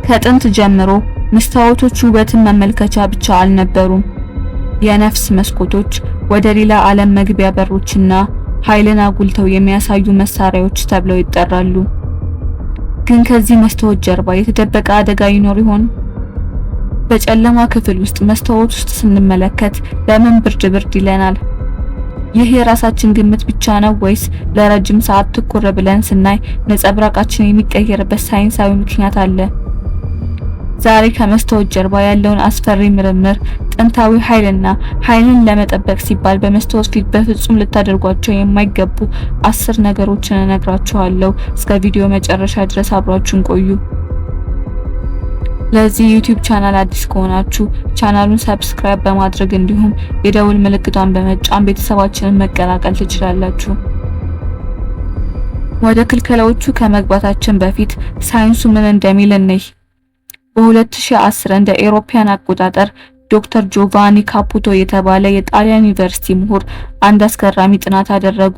ከጥንት ጀምሮ መስታወቶች ውበትን መመልከቻ ብቻ አልነበሩም። የነፍስ መስኮቶች፣ ወደ ሌላ ዓለም መግቢያ በሮችና ኃይልን አጉልተው የሚያሳዩ መሳሪያዎች ተብለው ይጠራሉ። ግን ከዚህ መስታወት ጀርባ የተደበቀ አደጋ ይኖር ይሆን? በጨለማ ክፍል ውስጥ መስታወት ውስጥ ስንመለከት ለምን ብርድ ብርድ ይለናል? ይህ የራሳችን ግምት ብቻ ነው ወይስ ለረጅም ሰዓት ትኩር ብለን ስናይ ነጸብራቃችን የሚቀየርበት ሳይንሳዊ ምክንያት አለ? ዛሬ ከመስታወት ጀርባ ያለውን አስፈሪ ምርምር፣ ጥንታዊ ኃይልን ለመጠበቅ ሲባል በመስታወት ፊት በፍጹም ልታደርጓቸው የማይገቡ 10 ነገሮችን እነግራችኋለሁ። እስከ ቪዲዮ መጨረሻ ድረስ አብራችሁን ቆዩ። ለዚህ ዩቲዩብ ቻናል አዲስ ከሆናችሁ ቻናሉን ሰብስክራይብ በማድረግ እንዲሁም የደውል ምልክቷን በመጫን ቤተሰባችንን መቀላቀል ትችላላችሁ። ወደ ክልከላዎቹ ከመግባታችን በፊት ሳይንሱ ምን እንደሚል እንይ። በ2010 እንደ ኤሮፓያን አቆጣጠር ዶክተር ጆቫኒ ካፑቶ የተባለ የጣሊያን ዩኒቨርሲቲ ምሁር አንድ አስገራሚ ጥናት አደረጉ።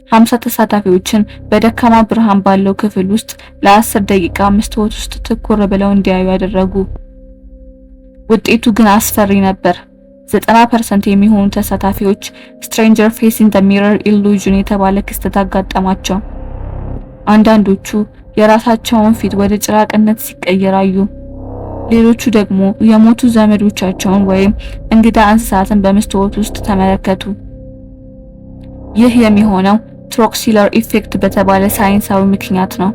50 ተሳታፊዎችን በደካማ ብርሃን ባለው ክፍል ውስጥ ለ10 ደቂቃ መስታወት ውስጥ ትኩር ብለው እንዲያዩ ያደረጉ። ውጤቱ ግን አስፈሪ ነበር። 90% የሚሆኑ ተሳታፊዎች ስትሬንጀር ፌስ ኢን ዘ ሚረር ኢሉዥን የተባለ ክስተት አጋጠማቸው። አንዳንዶቹ የራሳቸውን ፊት ወደ ጭራቅነት ሲቀየር አዩ። ሌሎቹ ደግሞ የሞቱ ዘመዶቻቸውን ወይም እንግዳ እንስሳትን በመስታወት ውስጥ ተመለከቱ። ይህ የሚሆነው ትሮክሲለር ኢፌክት በተባለ ሳይንሳዊ ምክንያት ነው።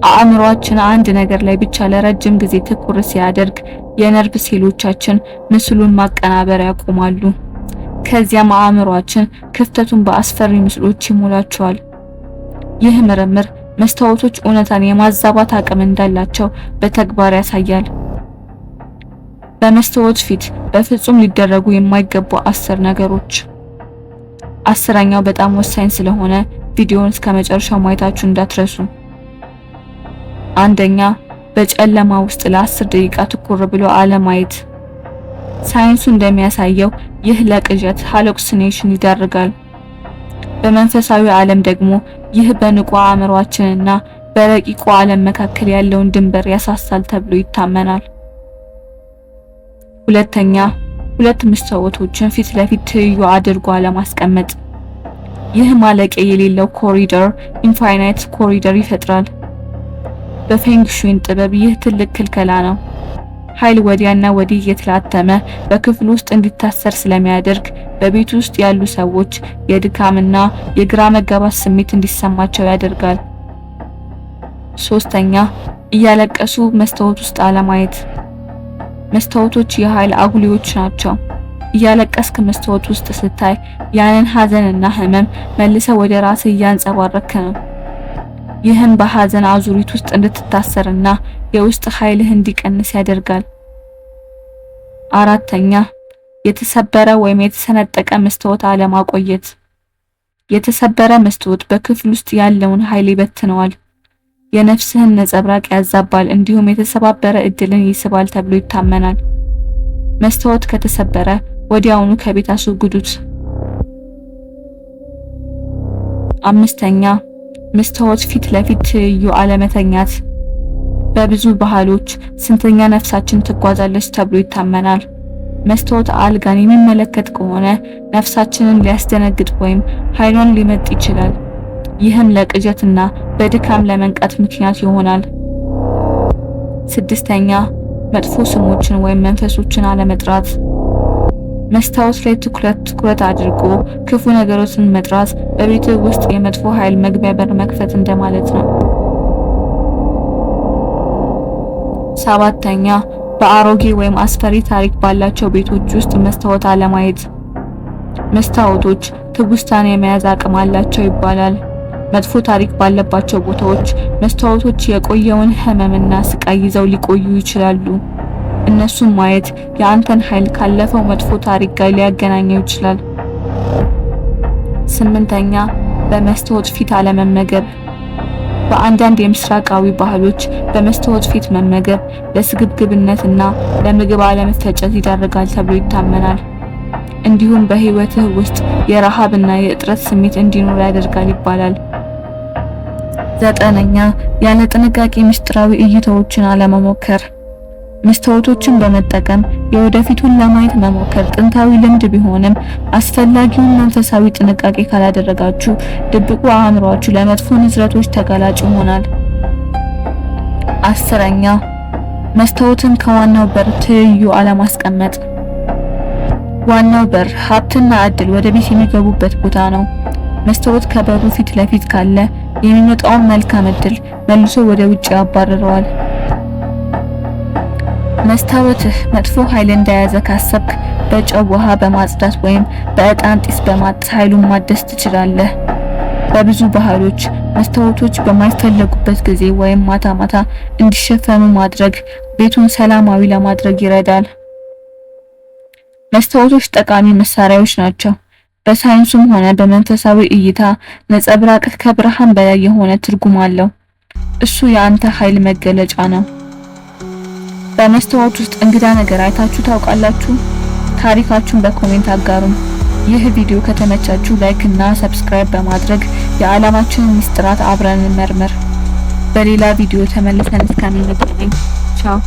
አእምሮአችን አንድ ነገር ላይ ብቻ ለረጅም ጊዜ ትኩር ሲያደርግ የነርቭ ሴሎቻችን ምስሉን ማቀናበር ያቆማሉ። ከዚያም አእምሮአችን ክፍተቱን በአስፈሪ ምስሎች ይሞላቸዋል። ይህ ምርምር መስታወቶች እውነታን የማዛባት አቅም እንዳላቸው በተግባር ያሳያል። በመስታወት ፊት በፍጹም ሊደረጉ የማይገቡ 10 ነገሮች። 10ኛው በጣም ወሳኝ ስለሆነ ቪዲዮውን እስከ መጨረሻው ማየታችሁ እንዳትረሱ። አንደኛ፣ በጨለማ ውስጥ ለ10 ደቂቃ ትኩር ብሎ አለማየት። ሳይንሱ እንደሚያሳየው ይህ ለቅዠት ሃሉሲኔሽን ይዳርጋል። በመንፈሳዊ ዓለም ደግሞ ይህ በንቁ አእምሮአችንና በረቂቁ ዓለም መካከል ያለውን ድንበር ያሳሳል ተብሎ ይታመናል። ሁለተኛ፣ 2 መስታወቶችን ፊት ለፊት ትይዩ አድርጎ አለማስቀመጥ። ይህ ማለቂያ የሌለው ኮሪደር ኢንፋይናይት ኮሪደር ይፈጥራል። በፌንግሹን ጥበብ ይህ ትልቅ ክልከላ ነው። ኃይል ወዲያና ወዲህ እየተላተመ በክፍል ውስጥ እንዲታሰር ስለሚያደርግ በቤት ውስጥ ያሉ ሰዎች የድካምና የግራ መጋባት ስሜት እንዲሰማቸው ያደርጋል። ሶስተኛ፣ እያለቀሱ መስታወት ውስጥ አለማየት። መስታወቶች የኃይል አጉሊዎች ናቸው። እያለቀስክ መስታወት ውስጥ ስታይ ያንን ሐዘንና ህመም መልሰ ወደ ራስህ እያንጸባረክ ነው። ይህም በሐዘን አዙሪት ውስጥ እንድትታሰርና የውስጥ ኃይልህ እንዲቀንስ ያደርጋል። አራተኛ፣ የተሰበረ ወይም የተሰነጠቀ መስታወት አለማቆየት። የተሰበረ መስታወት በክፍል ውስጥ ያለውን ኃይል ይበትነዋል፣ የነፍስህን ነጸብራቅ ያዛባል፣ እንዲሁም የተሰባበረ እድልን ይስባል ተብሎ ይታመናል። መስታወት ከተሰበረ ወዲያውኑ ከቤት አስወግዱት። አምስተኛ፣ መስታወት ፊት ለፊት ትይዩ አለመተኛት። በብዙ ባህሎች ስንተኛ ነፍሳችን ትጓዛለች ተብሎ ይታመናል። መስታወት አልጋን የሚመለከት ከሆነ ነፍሳችንን ሊያስደነግጥ ወይም ኃይሏን ሊመጥ ይችላል። ይህም ለቅዠትና በድካም ለመንቃት ምክንያት ይሆናል። ስድስተኛ፣ መጥፎ ስሞችን ወይም መንፈሶችን አለመጥራት። መስታወት ላይ ትኩረት አድርጎ ክፉ ነገሮችን መጥራት በቤት ውስጥ የመጥፎ ኃይል መግቢያ በር መክፈት እንደማለት ነው። ሰባተኛ፣ በአሮጌ ወይም አስፈሪ ታሪክ ባላቸው ቤቶች ውስጥ መስታወት አለማየት። መስታወቶች ትውስታን የመያዝ አቅም አላቸው ይባላል። መጥፎ ታሪክ ባለባቸው ቦታዎች መስታወቶች የቆየውን ህመምና ስቃይ ይዘው ሊቆዩ ይችላሉ። እነሱን ማየት የአንተን ኃይል ካለፈው መጥፎ ታሪክ ጋር ሊያገናኘው ይችላል። ስምንተኛ፣ በመስታወት ፊት አለመመገብ። በአንዳንድ የምስራቃዊ ባህሎች በመስታወት ፊት መመገብ ለስግብግብነትና ለምግብ አለመፈጨት ይዳርጋል ተብሎ ይታመናል። እንዲሁም በህይወትህ ውስጥ የረሃብና የእጥረት ስሜት እንዲኖር ያደርጋል ይባላል። 9ኛ ያለ ጥንቃቄ ምስጢራዊ እይታዎችን አለመሞከር። መስታወቶችን በመጠቀም የወደፊቱን ለማየት መሞከር ጥንታዊ ልምድ ቢሆንም አስፈላጊውን መንፈሳዊ ጥንቃቄ ካላደረጋችሁ ድብቁ አእምሯችሁ ለመጥፎ ንዝረቶች ተጋላጭ ይሆናል። 10ኛ መስታወትን ከዋናው በር ትይዩ አለማስቀመጥ። ዋናው በር ሀብትና እድል ወደ ቤት የሚገቡበት ቦታ ነው። መስታወት ከበሩ ፊት ለፊት ካለ የሚመጣውን መልካም እድል መልሶ ወደ ውጭ ያባርረዋል። መስታወትህ መጥፎ ኃይል እንደያዘ ካሰብክ በጨው ውሃ በማጽዳት ወይም በዕጣን ጢስ በማጠስ ኃይሉን ማደስ ትችላለህ። በብዙ ባህሎች መስታወቶች በማይፈለጉበት ጊዜ ወይም ማታ ማታ እንዲሸፈኑ ማድረግ ቤቱን ሰላማዊ ለማድረግ ይረዳል። መስታወቶች ጠቃሚ መሳሪያዎች ናቸው። በሳይንሱም ሆነ በመንፈሳዊ እይታ ነጸብራቅህ ከብርሃን በላይ የሆነ ትርጉም አለው። እሱ የአንተ ኃይል መገለጫ ነው። በመስታወት ውስጥ እንግዳ ነገር አይታችሁ ታውቃላችሁ? ታሪካችሁን በኮሜንት አጋሩን። ይህ ቪዲዮ ከተመቻችሁ ላይክ እና ሰብስክራይብ በማድረግ የዓለማችንን ሚስጥራት አብረን እንመርምር። በሌላ ቪዲዮ ተመልሰን እስከምንገናኝ ቻው።